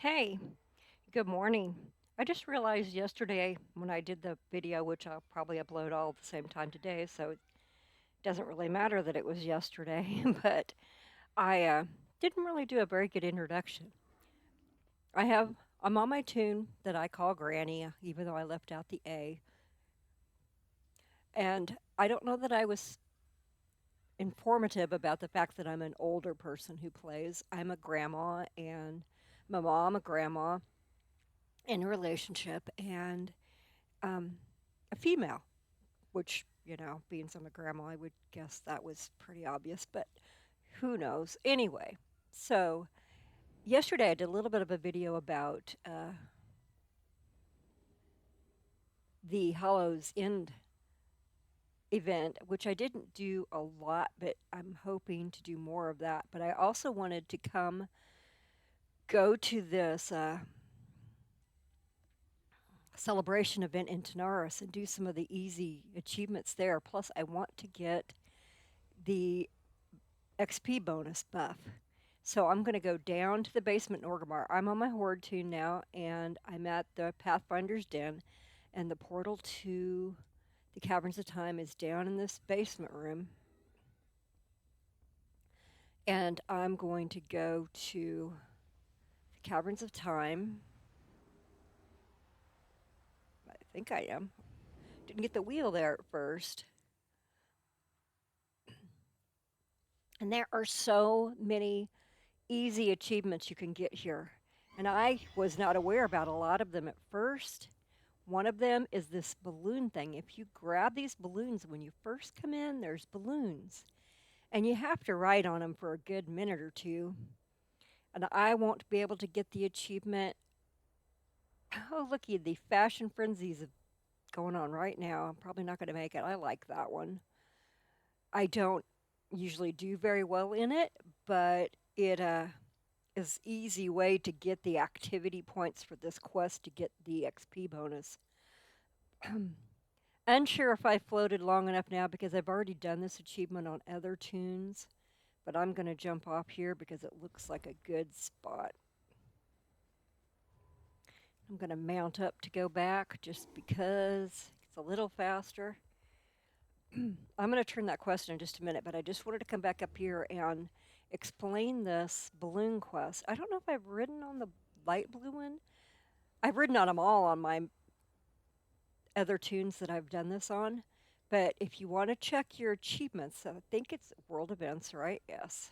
Hey, good morning. I just realized yesterday when I did the video, which I'll probably upload all at the same time today, so it doesn't really matter that it was yesterday, but I didn't really do a very good introduction. I'm on my tune that I call Granny, even though I left out the A, and I don't know that I was informative about the fact that I'm an older person who plays. I'm a grandma and my mom a grandma in a relationship and um, a female. Which, being some a grandma, I would guess that was pretty obvious, but who knows? Anyway, so yesterday I did a little bit of a video about the Hollows End event, which I didn't do a lot, but I'm hoping to do more of that. But I also wanted to go to this celebration event in Tanaris and do some of the easy achievements there. Plus, I want to get the XP bonus buff. So I'm going to go down to the basement in Orgrimmar. I'm on my Horde tune now, and I'm at the Pathfinder's Den, and the portal to the Caverns of Time is down in this basement room. And I'm going to go to the Caverns of Time. I think I am. Didn't get the wheel there at first. And there are so many easy achievements you can get here. And I was not aware about a lot of them at first. One of them is this balloon thing. If you grab these balloons when you first come in, there's balloons. And you have to ride on them for a good minute or two. And I won't be able to get the achievement. Oh, looky, the fashion frenzies going on right now. I'm probably not going to make it. I like that one. I don't usually do very well in it, but it is easy way to get the activity points for this quest to get the XP bonus. Unsure if I floated long enough now because I've already done this achievement on other tunes, but I'm going to jump off here because it looks like a good spot. I'm going to mount up to go back just because it's a little faster. I'm going to turn that quest in just a minute, but I just wanted to come back up here and explain this balloon quest. I don't know if I've ridden on the light blue one. I've ridden on them all on my other tunes that I've done this on. But if you want to check your achievements, I think it's world events, right? Yes.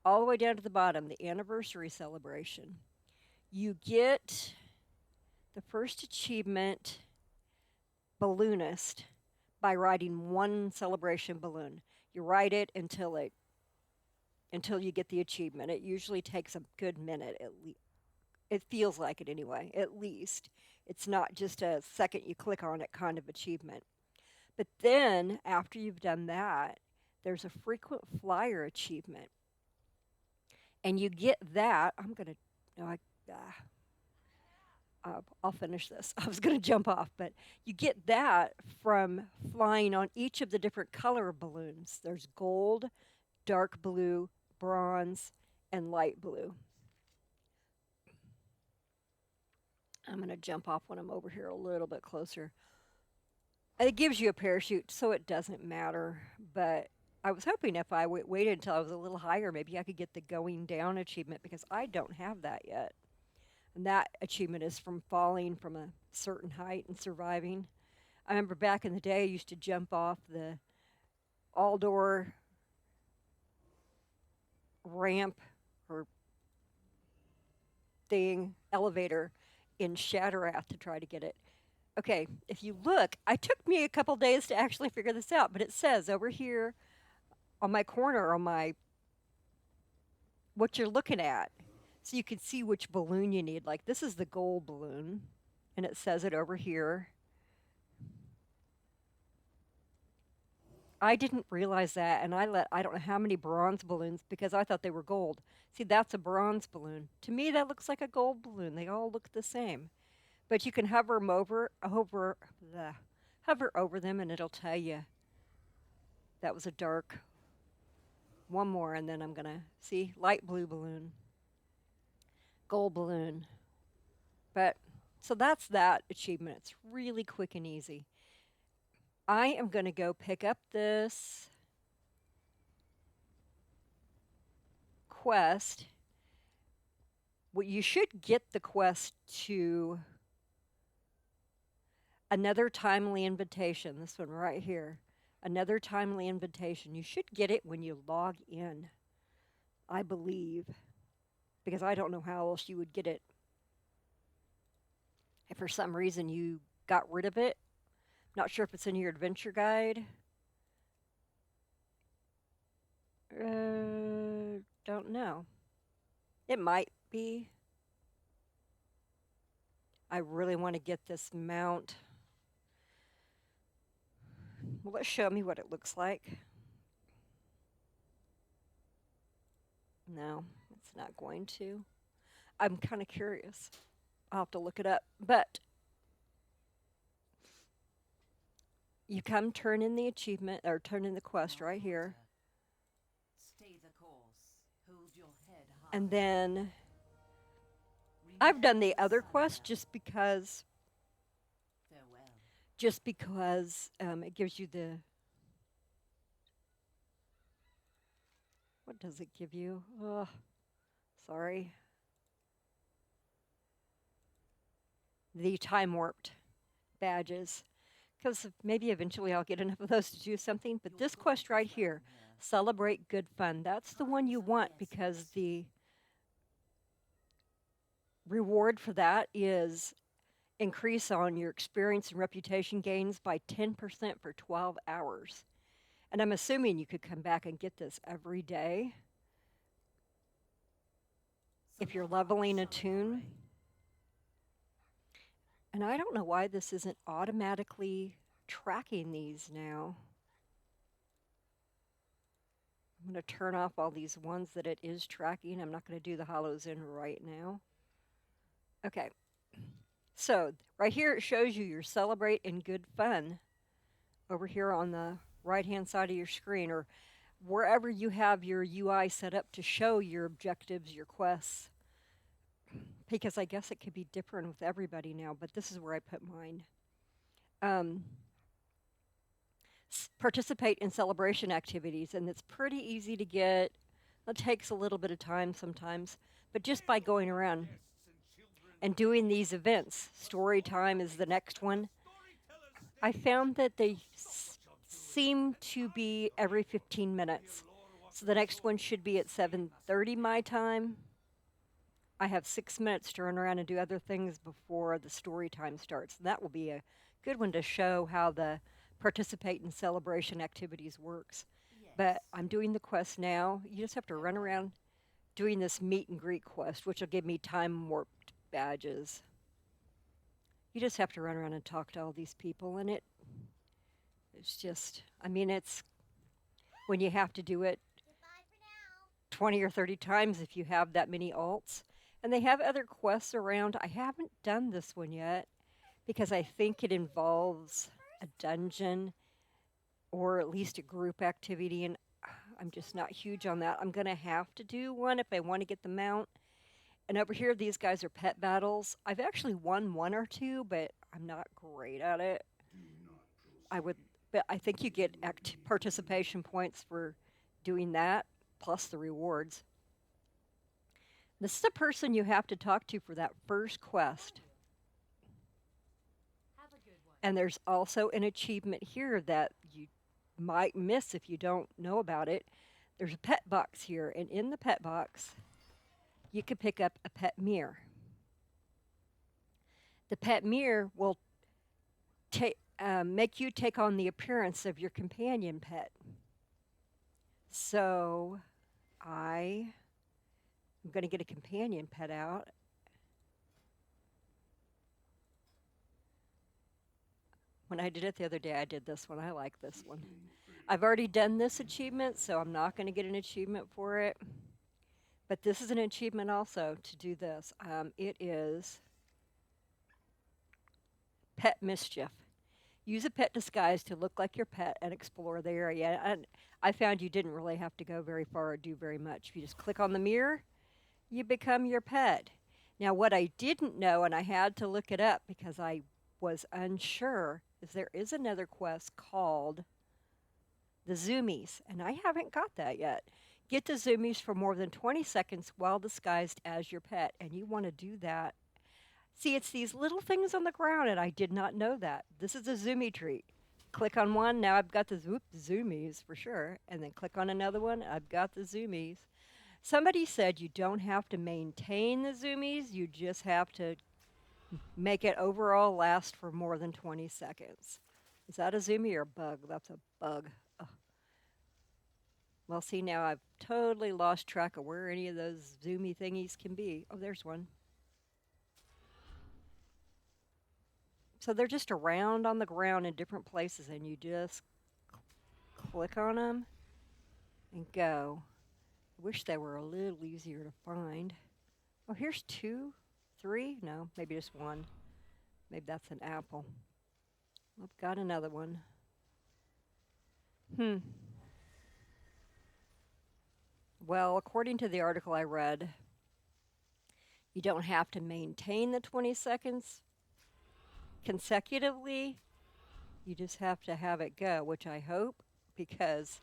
All the way down to the bottom, the anniversary celebration. You get the first achievement, Balloonist, by riding one celebration balloon. You ride it until you get the achievement. It usually takes a good minute at least. It feels like it anyway, at least. It's not just a second you click on it kind of achievement. But then, after you've done that, there's a frequent flyer achievement. And you get that. I'm going to, no, I'll finish this. I was going to jump off, but you get that from flying on each of the different color balloons. There's gold, dark blue, bronze, and light blue. I'm going to jump off when I'm over here a little bit closer. It gives you a parachute, so it doesn't matter. But I was hoping if I waited until I was a little higher, maybe I could get the going down achievement because I don't have that yet. And that achievement is from falling from a certain height and surviving. I remember back in the day, I used to jump off the all door ramp or thing, elevator in Shatterath to try to get it. Okay, if you look, it took me a couple days to actually figure this out, but it says over here on my corner, on my what you're looking at, so you can see which balloon you need. Like this is the gold balloon, and it says it over here. I didn't realize that, and I don't know how many bronze balloons because I thought they were gold. See, that's a bronze balloon. To me, that looks like a gold balloon. They all look the same, but you can hover them hover over them, and it'll tell you that was a dark. One more, and then I'm gonna see light blue balloon, gold balloon. But so that's that achievement. It's really quick and easy. I am going to go pick up this quest. Well, you should get the quest to another timely invitation. This one right here. Another timely invitation. You should get it when you log in, I believe, because I don't know how else you would get it. If for some reason you got rid of it, not sure if it's in your adventure guide. Don't know. It might be. I really want to get this mount. Will it show me what it looks like? No, it's not going to. I'm kind of curious. I'll have to look it up. But you come turn in the achievement or turn in the quest right here. Stay the course. Hold your head high. And then I've done the other quest Farewell. just because it gives you the, what does it give you? Oh, sorry. The time warped badges. Because maybe eventually I'll get enough of those to do something. But this quest right here, celebrate good fun, that's the one you want because the reward for that is increase on your experience and reputation gains by 10% for 12 hours. And I'm assuming you could come back and get this every day if you're leveling a tune. And I don't know why this isn't automatically tracking these now. I'm going to turn off all these ones that it is tracking. I'm not going to do the hollows in right now. Okay. So right here it shows you your celebrate and good fun over here on the right hand side of your screen or wherever you have your UI set up to show your objectives, your quests. Because I guess it could be different with everybody now, but this is where I put mine. Participate in celebration activities, and it's pretty easy to get. It takes a little bit of time sometimes, but just by going around and doing these events, story time is the next one. I found that they seem to be every 15 minutes. So the next one should be at 7:30 my time. I have 6 minutes to run around and do other things before the story time starts. And that will be a good one to show how the participate in celebration activities works. But I'm doing the quest now. You just have to run around doing this meet and greet quest, which will give me time warped badges. You just have to run around and talk to all these people, and it's just, I mean, it's when you have to do it 20 or 30 times if you have that many alts. And they have other quests around. I haven't done this one yet because I think it involves a dungeon or at least a group activity, and I'm just not huge on that. I'm going to have to do one if I want to get the mount. And over here, these guys are pet battles. I've actually won one or two, but I'm not great at it. I would, but I think you get participation points for doing that, plus the rewards. This is the person you have to talk to for that first quest. Have a good one. And there's also an achievement here that you might miss if you don't know about it. There's a pet box here, and in the pet box, you could pick up a pet mirror. The pet mirror will make you take on the appearance of your companion pet. So I'm going to get a companion pet out. When I did it the other day, I did this one. I like this one. I've already done this achievement, so I'm not going to get an achievement for it. But this is an achievement also to do this. It is Pet Mischief. Use a pet disguise to look like your pet and explore the area. And I found you didn't really have to go very far or do very much. If you just click on the mirror, you become your pet. Now, what I didn't know, and I had to look it up because I was unsure, is there is another quest called the Zoomies, and I haven't got that yet. Get the Zoomies for more than 20 seconds while disguised as your pet, and you want to do that. See, it's these little things on the ground, and I did not know that. This is a Zoomie treat. Click on one, now I've got the Zoomies for sure, and then click on another one, I've got the Zoomies. Somebody said you don't have to maintain the Zoomies, you just have to make it overall last for more than 20 seconds. Is that a Zoomie or a bug? That's a bug. Ugh. Well, see, now I've totally lost track of where any of those Zoomie thingies can be. Oh, there's one. So they're just around on the ground in different places, and you just click on them and go. I wish they were a little easier to find. Oh, here's two, three. No, maybe just one. Maybe that's an apple. I've got another one. Hmm. Well, according to the article I read, you don't have to maintain the 20 seconds consecutively. You just have to have it go, which I hope because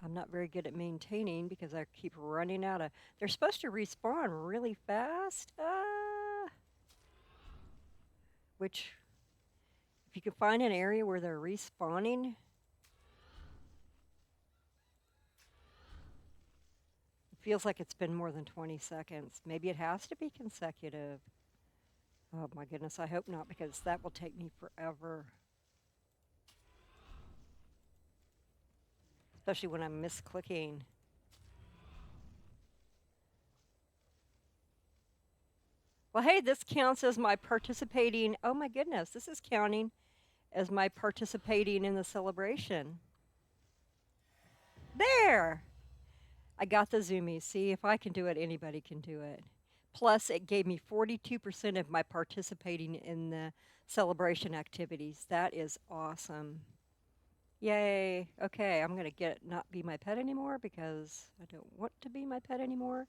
I'm not very good at maintaining because I keep running out of. They're supposed to respawn really fast. Which, if you can find an area where they're respawning, it feels like it's been more than 20 seconds. Maybe it has to be consecutive. Oh my goodness, I hope not because that will take me forever. Especially when I'm misclicking. Well, hey, this counts as my participating. Oh my goodness, this is counting as my participating in the celebration. There! I got the zoomies. See, if I can do it, anybody can do it. Plus, it gave me 42% of my participating in the celebration activities. That is awesome. Yay. Okay, I'm going to get not be my pet anymore because I don't want to be my pet anymore.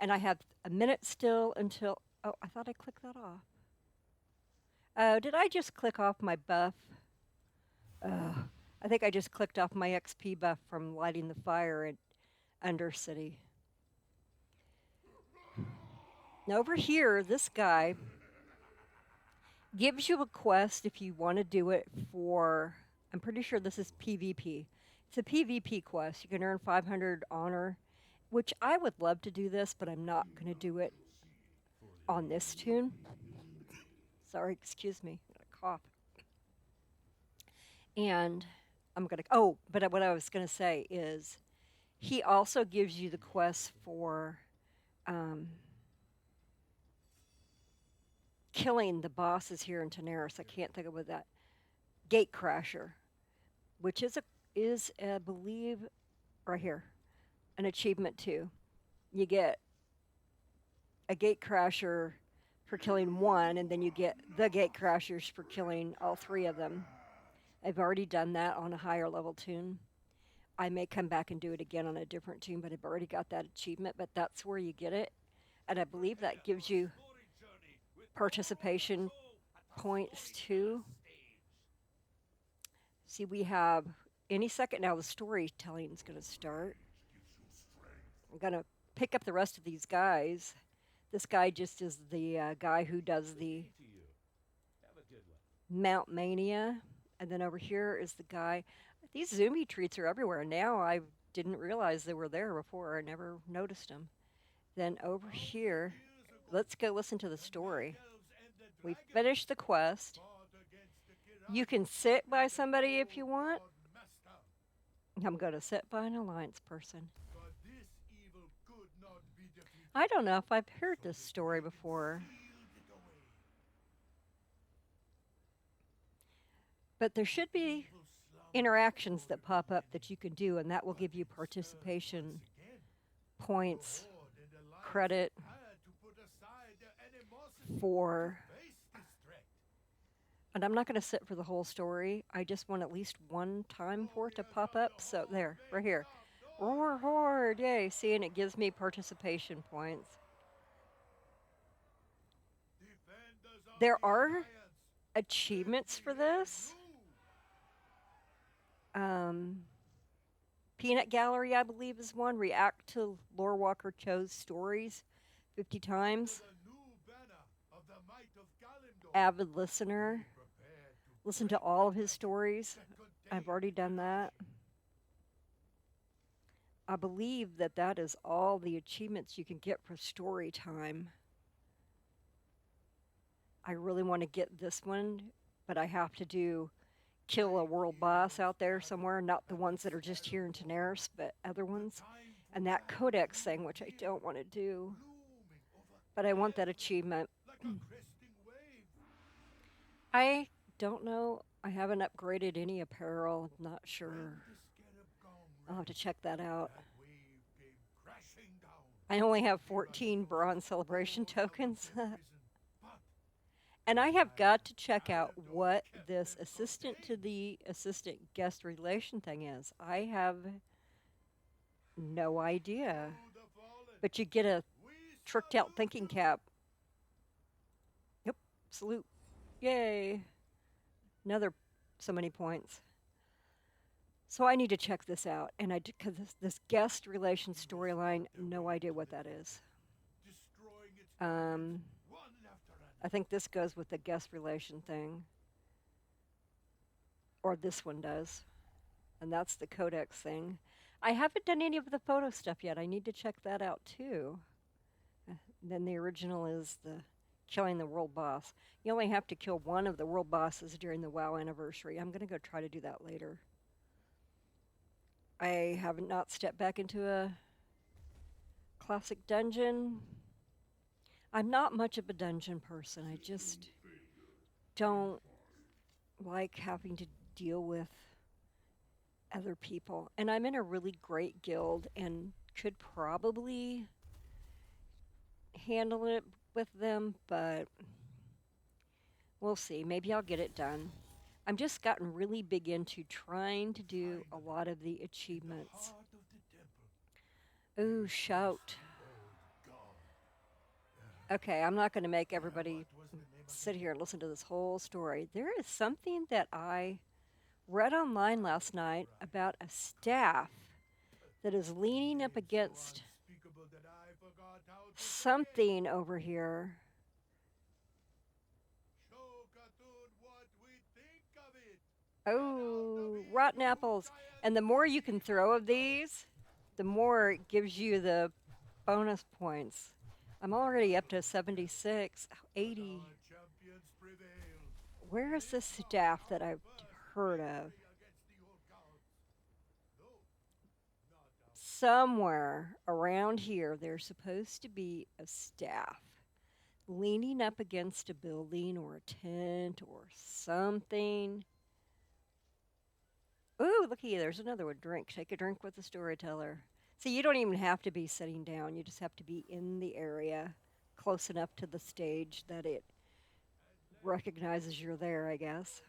And I have a minute still until. Oh, I thought I clicked that off. Oh, did I just click off my buff? I think I just clicked off my XP buff from lighting the fire at Undercity. Now over here, this guy gives you a quest if you want to do it for. I'm pretty sure this is PvP. It's a PvP quest. You can earn 500 honor, which I would love to do this, but I'm not going to do it on this tune. Sorry, excuse me. I'm gonna cough. And I'm going to. Oh, but what I was going to say is he also gives you the quest for um, killing the bosses here in Tanaris. I can't think of what that gate crasher, which is I believe right here an achievement too. You get a gate crasher for killing one, and then you get the gate crashers for killing all three of them. I've already done that on a higher level tune. I may come back and do it again on a different tune, but I've already got that achievement. But that's where you get it, and I believe that gives you participation points too. See, we have any second now the storytelling is going to start. I'm going to pick up the rest of these guys. This guy just is the guy who does the Mount Mania. And then over here is the guy. These Zoomy treats are everywhere. Now I didn't realize they were there before. I never noticed them. Then over here, let's go listen to the story. We finished the quest. You can sit by somebody if you want. I'm going to sit by an alliance person. I don't know if I've heard this story before. But there should be interactions that pop up that you can do, and that will give you participation points, credit for. And I'm not going to sit for the whole story. I just want at least one time for it to pop up. So there, right here. Roar horde, yay. See, and it gives me participation points. There are achievements for this. Um, Peanut Gallery, I believe, is one. React to Lore Walker Cho's stories 50 times. Avid listener. Listen to all of his stories. I've already done that. I believe that that is all the achievements you can get for story time. I really want to get this one, but I have to do kill a world boss out there somewhere, not the ones that are just here in Daenerys, but other ones. And that codex thing, which I don't want to do, but I want that achievement. I don't know. I haven't upgraded any apparel. Not sure. I'll have to check that out. I only have 14 bronze celebration tokens. And I have got to check out what this assistant to the assistant guest relation thing is. I have no idea. But you get a tricked out thinking cap. Yep, salute. Yay. Another so many points. So I need to check this out. And because this guest relation storyline, no idea what that is. Um, I think this goes with the guest relation thing. Or this one does. And that's the codex thing. I haven't done any of the photo stuff yet. I need to check that out too. Then the original is the killing the world boss. You only have to kill one of the world bosses during the WoW anniversary. I'm going to go try to do that later. I have not stepped back into a classic dungeon. I'm not much of a dungeon person. I just don't like having to deal with other people. And I'm in a really great guild and could probably handle it with them, but we'll see. Maybe I'll get it done. I'm just gotten really big into trying to do a lot of the achievements. Ooh, shout. Okay, I'm not going to make everybody sit here and listen to this whole story. There is something that I read online last night about a staff that is leaning up against something over here. Oh, rotten apples. And the more you can throw of these, the more it gives you the bonus points. I'm already up to 76, 80. Where is this staff that I've heard of? Somewhere around here, there's supposed to be a staff leaning up against a building or a tent or something. Ooh, looky, there's another one. Drink. Take a drink with the storyteller. See, you don't even have to be sitting down. You just have to be in the area close enough to the stage that it recognizes you're there, I guess.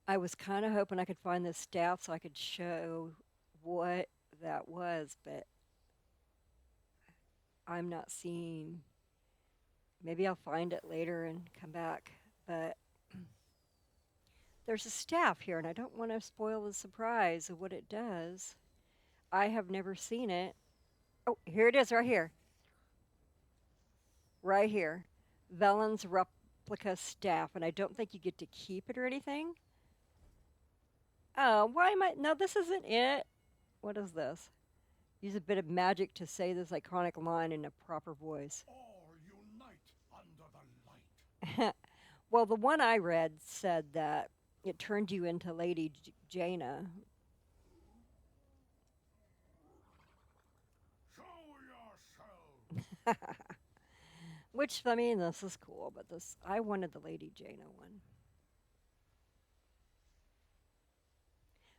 I was kind of hoping I could find this staff so I could show what that was, but I'm not seeing. Maybe I'll find it later and come back. But there's a staff here, and I don't want to spoil the surprise of what it does. I have never seen it. Oh, here it is right here. Right here. Velen's replica staff, and I don't think you get to keep it or anything. Oh, why am I? No, this isn't it. What is this? Use a bit of magic to say this iconic line in a proper voice. All unite under the light. Well, the one I read said that it turned you into Lady Jaina. Show yourself. Which, I mean, this is cool, but this I wanted the Lady Jaina one.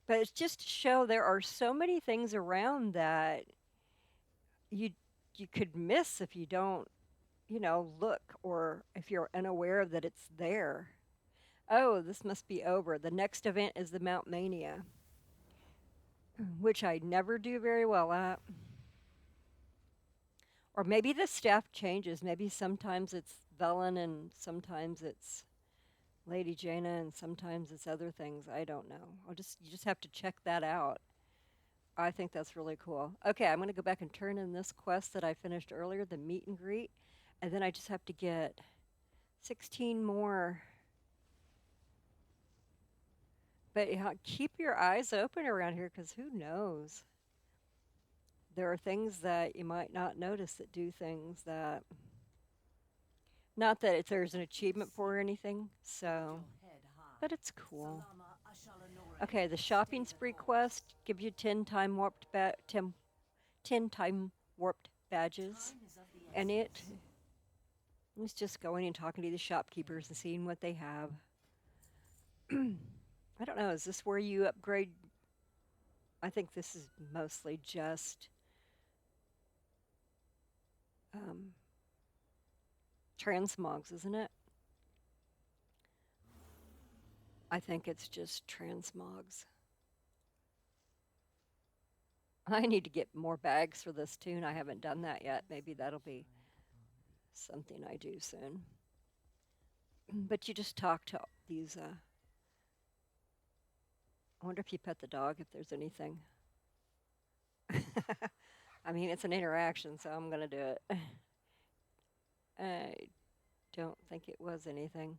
But it's just to show there are so many things around that you you could miss if you don't, look or if you're unaware that it's there. Oh, this must be over. The next event is the Mount Mania, which I never do very well at. Or maybe the staff changes. Maybe sometimes it's Velen and sometimes it's Lady Jaina and sometimes it's other things. I don't know. You just have to check that out. I think that's really cool. Okay, I'm going to go back and turn in this quest that I finished earlier, the meet and greet, and then I just have to get 16 more. But yeah, keep your eyes open around here because who knows? There are things that you might not notice that do things that, not that there's an achievement for or anything, so, Hold your head high. but it's cool. Salama Ashalanore. Okay, the shopping Stay the spree course. quest gives you 10 time warped badges, Time is of the and it essence. was just going and talking to the shopkeepers and seeing what they have. I don't know, is this where you upgrade? I think this is mostly just um, transmogs, isn't it? I think it's just transmogs. I need to get more bags for this tune. I haven't done that yet. Maybe that'll be something I do soon. But you just talk to these. I wonder if you pet the dog, if there's anything. I mean, it's an interaction, so I'm going to do it. I don't think it was anything.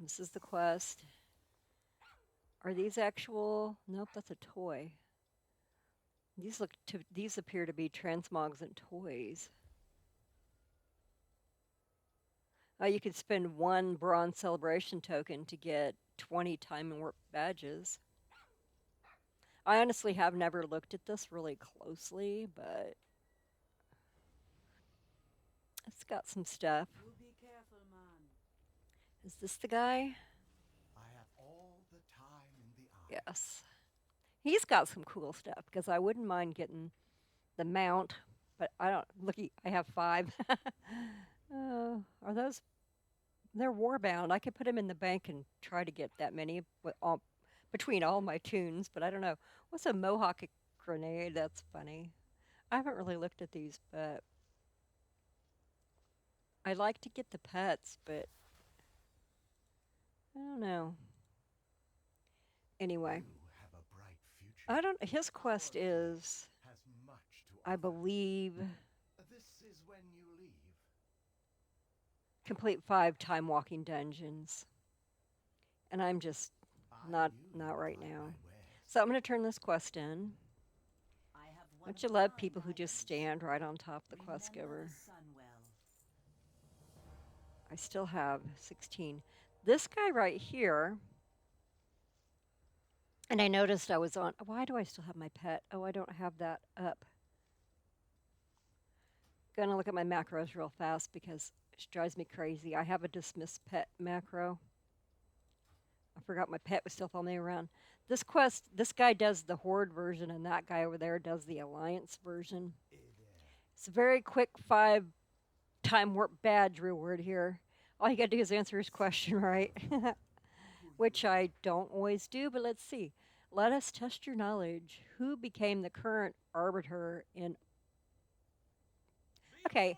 This is the quest. Are these actual? Nope, that's a toy. These appear to be transmogs and toys. You could spend one bronze celebration token to get 20 time and warp badges. I honestly have never looked at this really closely, but it's got some stuff. You be careful, man. Is this the guy? I have all the time in the eye. Yes. He's got some cool stuff because I wouldn't mind getting the mount, but I don't. Looky, I have 5. Are those? They're warbound. I could put them in the bank and try to get that many between all my tunes, but I don't know. What's a Mohawk grenade? That's funny. I haven't really looked at these, but I like to get the pets, but I don't know. Anyway, You have a bright future. I don't. His quest is, Has much to I offer. believe, This is when you leave. complete 5 time walking dungeons, and I'm just not You right like now. my wares. So I'm going to turn this quest in. I have one Don't of you the love nine people who just items. stand right on top of the quest Remember giver? the sun well. I still have 16. This guy right here, and I noticed I was on. Why do I still have my pet? Oh, I don't have that up. Gonna look at my macros real fast because it drives me crazy. I have a dismiss pet macro. I forgot my pet was still following me around. This quest, this guy does the horde version, and that guy over there does the alliance version. It's a very quick 5 time warp badge reward here. All you gotta do is answer his question right, which I don't always do, but let's see. Let us test your knowledge. Who became the current arbiter in. Okay,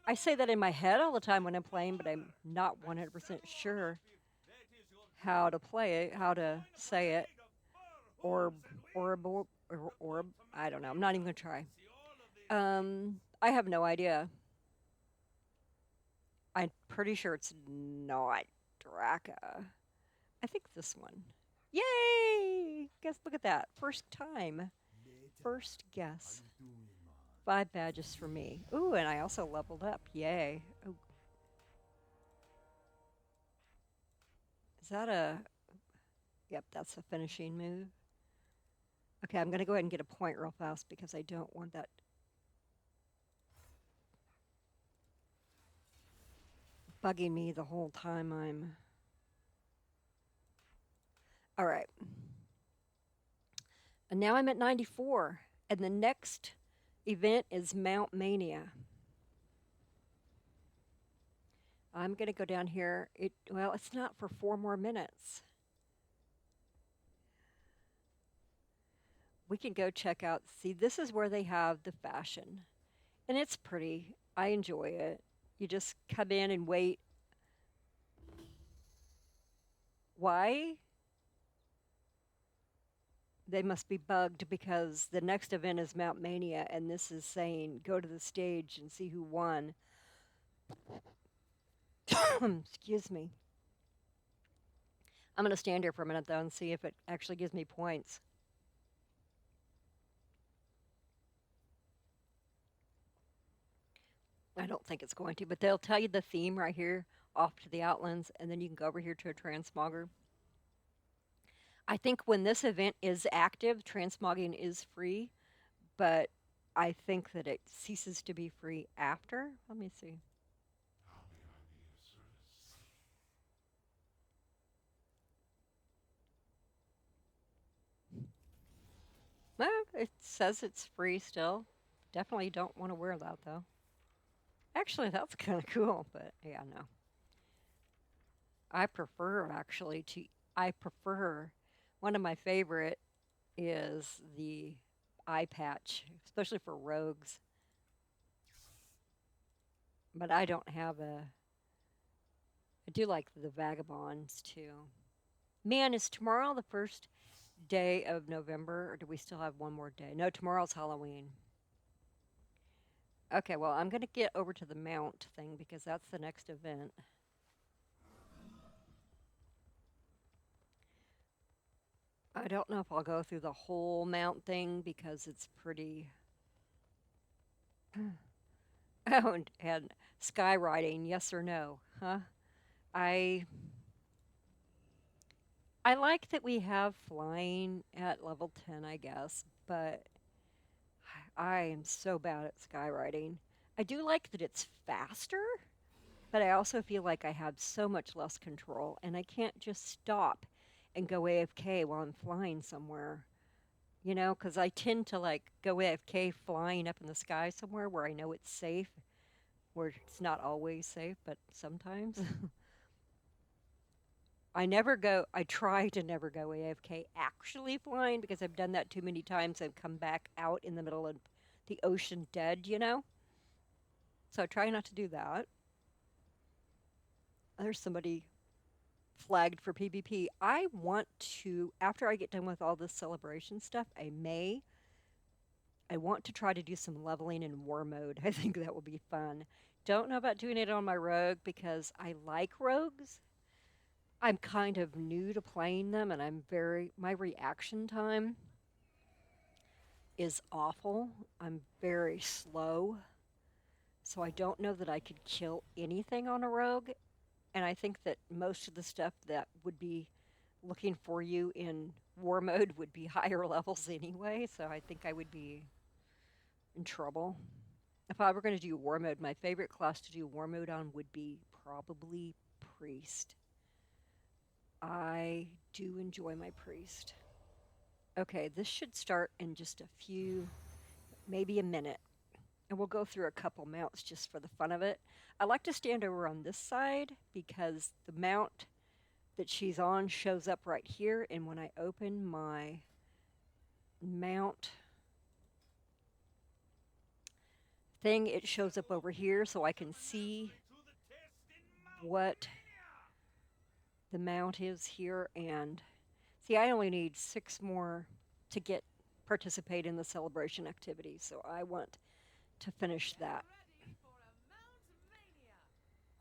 I say that in my head all the time when I'm playing, but I'm not 100% sure how to play it, how to say it. Orb, orb. I don't know. I'm not even gonna try. I have no idea. I'm pretty sure it's not Draka. I think this one. Yay! Guess look at that. First time. First guess. 5 badges for me. Ooh, and I also leveled up. Yay. Oh, is that a. Yep, that's a finishing move. Okay, I'm going to go ahead and get a point real fast because I don't want that bugging me the whole time I'm. All right. And now I'm at 94. And the next event is Mount Mania. I'm going to go down here. Well, it's not for 4 more minutes. We can go check out. See, this is where they have the fashion. And it's pretty. I enjoy it. You just come in and wait. Why? They must be bugged because the next event is Mount Mania, and this is saying go to the stage and see who won. Excuse me. I'm going to stand here for a minute, though, and see if it actually gives me points. I don't think it's going to, but they'll tell you the theme right here off to the outlands, and then you can go over here to a transmogger. I think when this event is active, transmogging is free, but I think that it ceases to be free after. Let me see. How may I be of service? Well, it says it's free still. Definitely don't want to wear that though. Actually, that's kind of cool, but yeah, no. I prefer actually to. I prefer. One of my favorite is the eye patch, especially for rogues. But I don't have a. I do like the vagabonds too. Man, is tomorrow the first day of November, or do we still have one more day? No, tomorrow's Halloween. Okay, well, I'm going to get over to the mount thing because that's the next event. I don't know if I'll go through the whole mount thing because it's pretty. Oh, and skywriting, yes or no? Huh? I I like that we have flying at level 10, I guess, but I am so bad at skywriting. I do like that it's faster, but I also feel like I have so much less control and I can't just stop and go AFK while I'm flying somewhere. You know, because I tend to like go AFK flying up in the sky somewhere where I know it's safe, where it's not always safe, but sometimes. I try to never go AFK actually flying because I've done that too many times and come back out in the middle of the ocean dead, you know? So I try not to do that. There's somebody flagged for PvP. I want to, after I get done with all this celebration stuff, I want to try to do some leveling in war mode. I think that will be fun. Don't know about doing it on my rogue because I like rogues. I'm kind of new to playing them and my reaction time is awful. I'm very slow. So I don't know that I could kill anything on a rogue. And I think that most of the stuff that would be looking for you in war mode would be higher levels anyway. So I think I would be in trouble. If I were going to do war mode, my favorite class to do war mode on would be probably priest. I do enjoy my priest. Okay, this should start in just a few, maybe a minute. And we'll go through a couple mounts just for the fun of it. I like to stand over on this side because the mount that she's on shows up right here. And when I open my mount thing, it shows up over here so I can see what the mount is here. And see, I only need 6 more to get participate in the celebration activity. So I want to finish Get that. ready for a Mount Mania!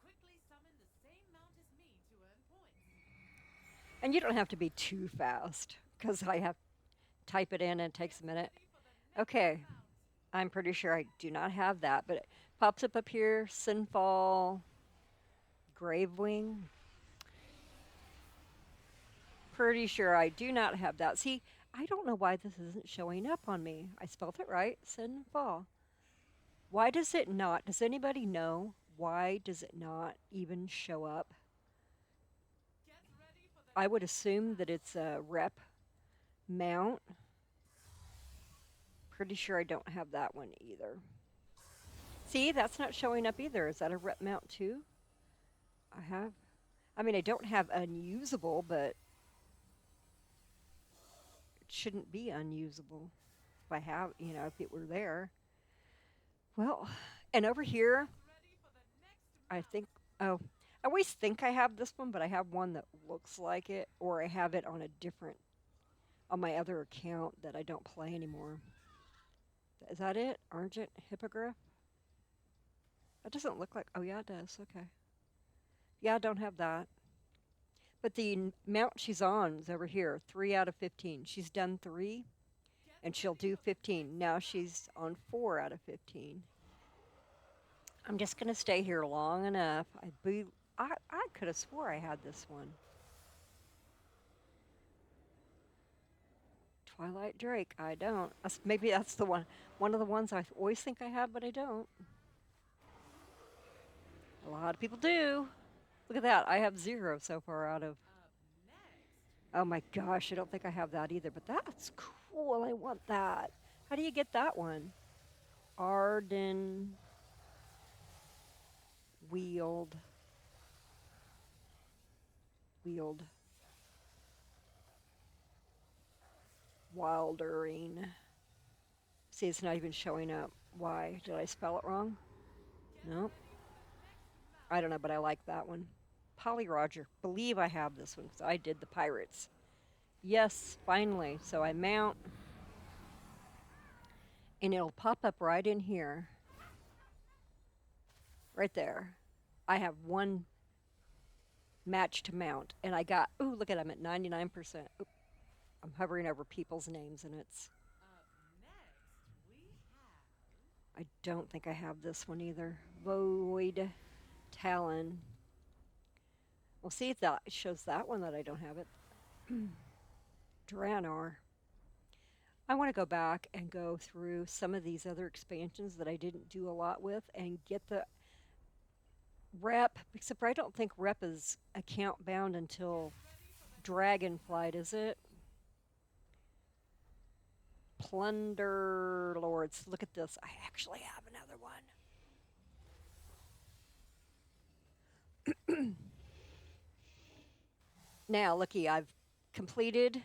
Quickly summon the same mount as me to earn points. And you don't have to be too fast because I have to type it in and it takes a Get minute. ready for the next Okay, mount. I'm pretty sure I do not have that, but it pops up here, Sinfall, Gravewing. Pretty sure I do not have that. See, I don't know why this isn't showing up on me. I spelled it right, Sinfall. Why does it not? Does anybody know why does it not even show up? Get ready for the I would next assume that mount. it's a rep mount. Pretty sure I don't have that one either. See, that's not showing up either. Is that a rep mount too? I have. I mean, I don't have unusable, but it shouldn't be unusable if I have, if it were there. Well, and over here, Ready for the next I mountain. think, oh, I always think I have this one, but I have one that looks like it, or I have it on a different, on my other account that I don't play anymore. Is that it? Argent Hippogriff? That doesn't look like, oh yeah, it does. Okay. Yeah, I don't have that. But the mount she's on is over here, 3 out of 15. She's done 3, Get and she'll ready do for the 15. next Now mountain. she's on 4 out of 15. I'm just going to stay here long enough. I could have swore I had this one. Twilight Drake. I don't. Maybe that's the one of the ones I always think I have, but I don't. A lot of people do. Look at that. I have 0 so far out of. Up next, Oh we my gosh, I don't think I have that either, but that's cool. I want that. How do you get that one? Arden Wield. Wield. Wildering. See, it's not even showing up. Why? Did I spell it wrong? get No. ready for the next I don't know, mountain. but I like that one. Polly Roger. Believe I have this one because I did the pirates. Yes, finally. So I mount, and it'll pop up right in here, right there. I have one match to mount, and I got, ooh, look at it, I'm at 99%. Oop, I'm hovering over people's names, and it's, Up next, we have I don't think I have this one either. Void Talon. We'll see if that shows that one that I don't have it. Draenor. I want to go back and go through some of these other expansions that I didn't do a lot with and get the rep, except for I don't think rep is account bound until ready for the next Dragonflight, is it? Plunder Lords. Look at this. I actually have another one. Now, looky, I've completed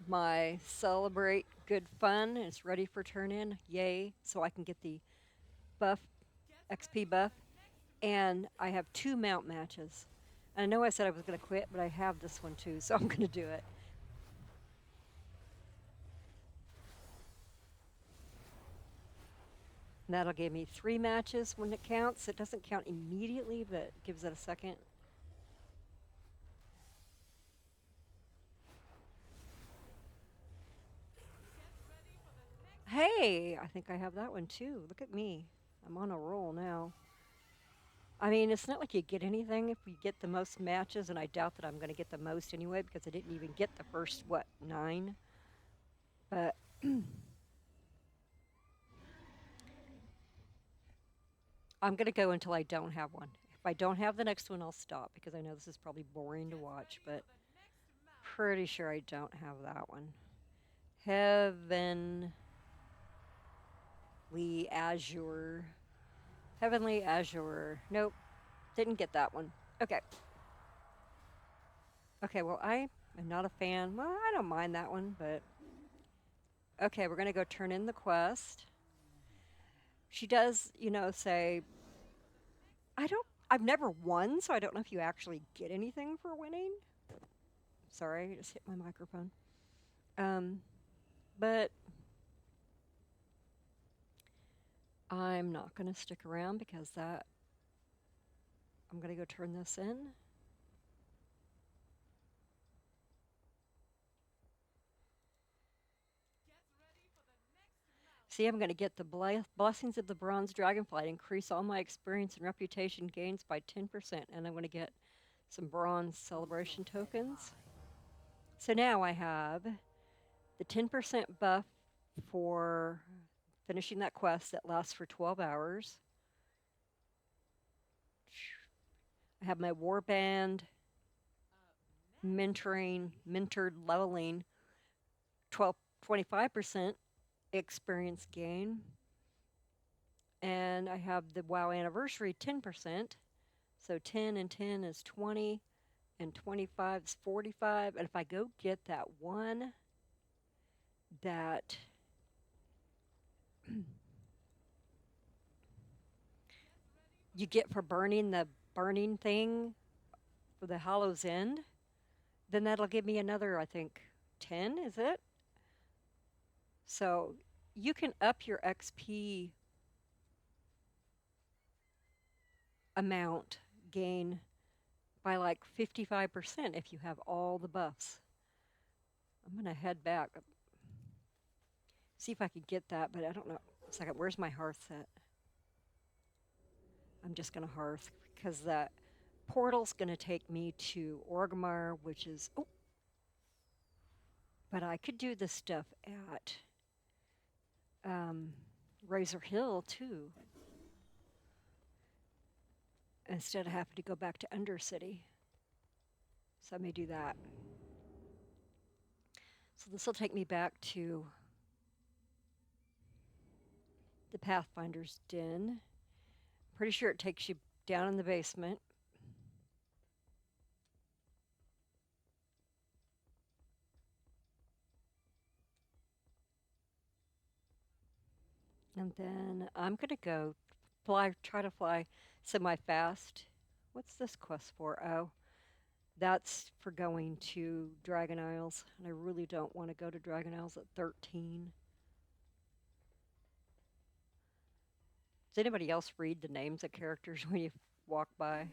my Celebrate Good Fun. It's ready for turn in. Yay. So I can get the buff, get XP ready for buff. the next And mountain. I have 2 mount matches. And I know I said I was going to quit, but I have this one too, so I'm going to do it. And that'll give me 3 matches when it counts. It doesn't count immediately, but it gives it a second. Get ready for the next mountain. Hey, I think I have that one too. Look at me. I'm on a roll now. I mean, it's not like you get anything if you get the most matches, and I doubt that I'm going to get the most anyway because I didn't even get the first, what, 9? But I'm going to go until I don't have one. If I don't have the next one, I'll stop because I know this is probably boring to Get watch, ready but for the next mountain. pretty sure I don't have that one. Heavenly Azure. Heavenly Azure. Nope, didn't get that one. Okay. Okay, well, I am not a fan. Well, I don't mind that one, but okay, we're going to go turn in the quest. She does, say, I've never won, so I don't know if you actually get anything for winning. Sorry, I just hit my microphone. Um, but I'm not going to stick around because I'm going to go turn this in. Get ready for the next See, mountain. I'm going to get the blessings of the bronze dragonflight, increase all my experience and reputation gains by 10%, and I'm going to get some bronze celebration tokens. So now I have the 10% buff for finishing that quest that lasts for 12 hours. I have my warband Up next, we mentored have leveling 25% experience gain. And I have the WoW anniversary 10%. So 10 and 10 is 20, and 25 is 45. And if I go get that one that you get for burning the burning thing for the Hollow's End, then that'll give me another, I think, 10, is it? So you can up your XP amount gain by like 55% if you have all the buffs. I'm going to head back, see if I could get that, but I don't know. A second, where's my hearth set? I'm just going to hearth because that portal's going to take me to Orgrimmar, which is. Oh, but I could do this stuff at um, Razor Hill too, instead of having to go back to Undercity. So I may do that. So this will take me back to the Pathfinder's Den. Pretty sure it takes you down in the basement. And then I'm going to go try to fly semi fast. What's this quest for? Oh, that's for going to Dragon Isles. And I really don't want to go to Dragon Isles at 13. Does anybody else read the names of characters when you walk by?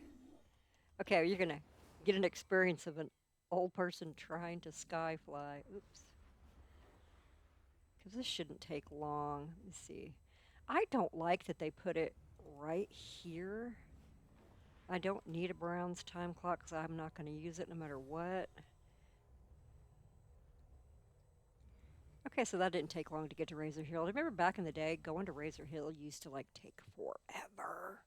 Okay, you're going to get an experience of an old person trying to skyfly. Oops. Because this shouldn't take long. Let me see. I don't like that they put it right here. I don't need a Brown's time clock because I'm not going to use it no matter what. Okay, so that didn't take long to get to Razor Hill. I remember back in the day, going to Razor Hill used to like take forever.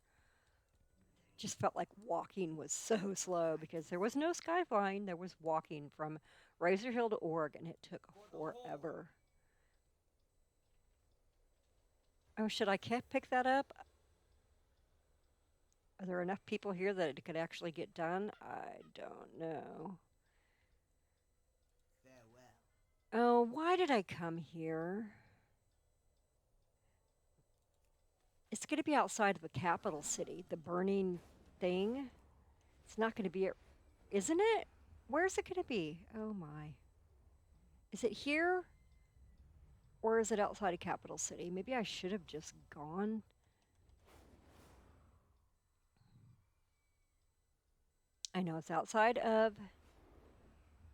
Just felt like walking was so slow because there was no skyflying. There was walking from Razor Hill to Org, and it took forever. Oh, should I pick that up? Are there enough people here that it could actually get done? I don't know. Oh, why did I come here? It's going to be outside of the capital city, the burning thing. It's not going to be, isn't it? Where's it going to be? Oh my. Is it here or is it outside of capital city? Maybe I should have just gone. I know it's outside of,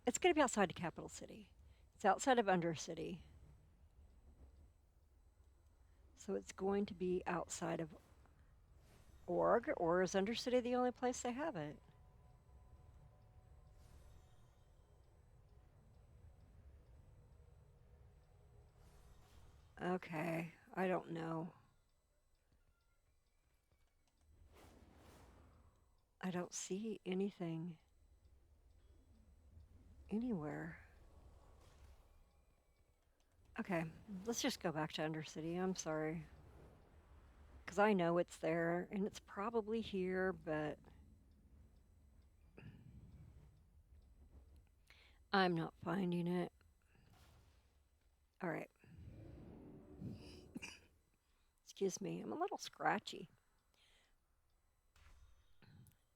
it's going to be outside of capital city. It's outside of Undercity. So it's going to be outside of Org, or is Undercity the only place they have it? Okay, I don't know. I don't see anything anywhere. Okay, let's just go back to Undercity. I'm sorry. Because I know it's there, and it's probably here, but I'm not finding it. All right. Excuse me, I'm a little scratchy.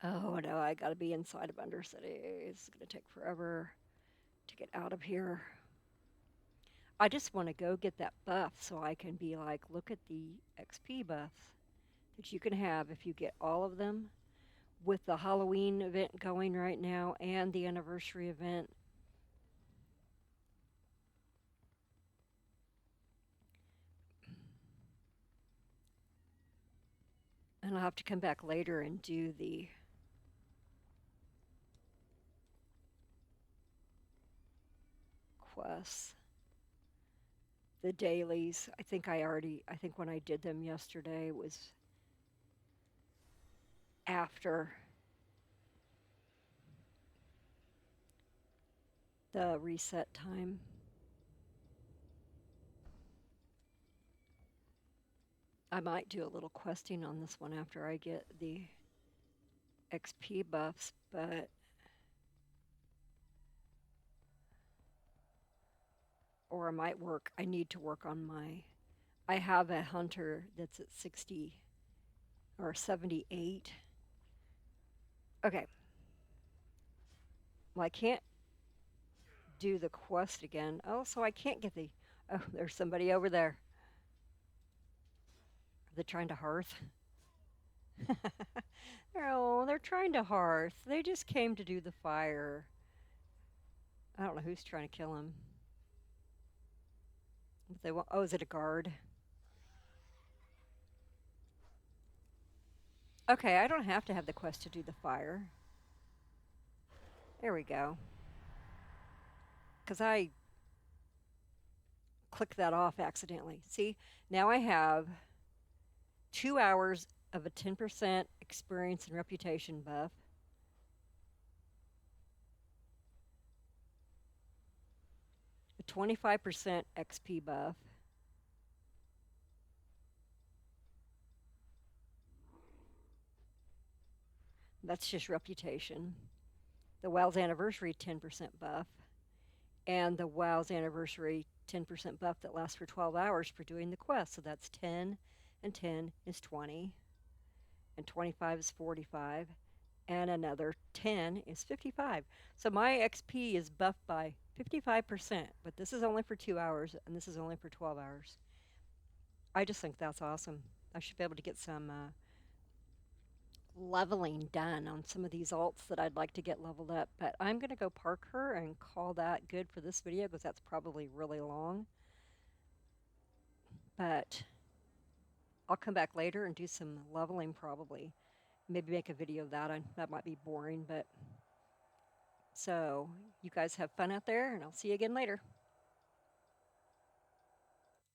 Oh no, I gotta be inside of Undercity. It's gonna take forever to get out of here. I just want to go get that buff so I can be like, look at the XP buffs that you can have if you get all of them with the Halloween event going right now and the anniversary event. And I'll have to come back later and do the quests, the dailies. I think when I did them yesterday was after the reset time. I might do a little questing on this one after I get the XP buffs, but or I might work. I need to work on my. I have a hunter that's at 60 or 78. Okay. Well, I can't do the quest again. Oh, so I can't get the. Oh, there's somebody over there. Are they trying to hearth? Oh, they're trying to hearth. They just came to do the fire. I don't know who's trying to kill him. If they want. Oh, is it a guard? Okay, I don't have to have the quest to do the fire. There we go. Because I clicked that off accidentally. See, now I have 2 hours of a 10% experience and reputation buff, a 25% XP buff. That's just reputation. The WoW's anniversary 10% buff, and the WoW's anniversary 10% buff that lasts for 12 hours for doing the quest. So that's 10, and 10 is 20, and 25 is 45, and another 10 is 55. So my XP is buffed by 55%, but this is only for 2 hours, and this is only for 12 hours. I just think that's awesome. I should be able to get some leveling done on some of these alts that I'd like to get leveled up. But I'm going to go park her and call that good for this video because that's probably really long. But I'll come back later and do some leveling probably. Maybe make a video of that. That might be boring, but so you guys have fun out there, and I'll see you again later.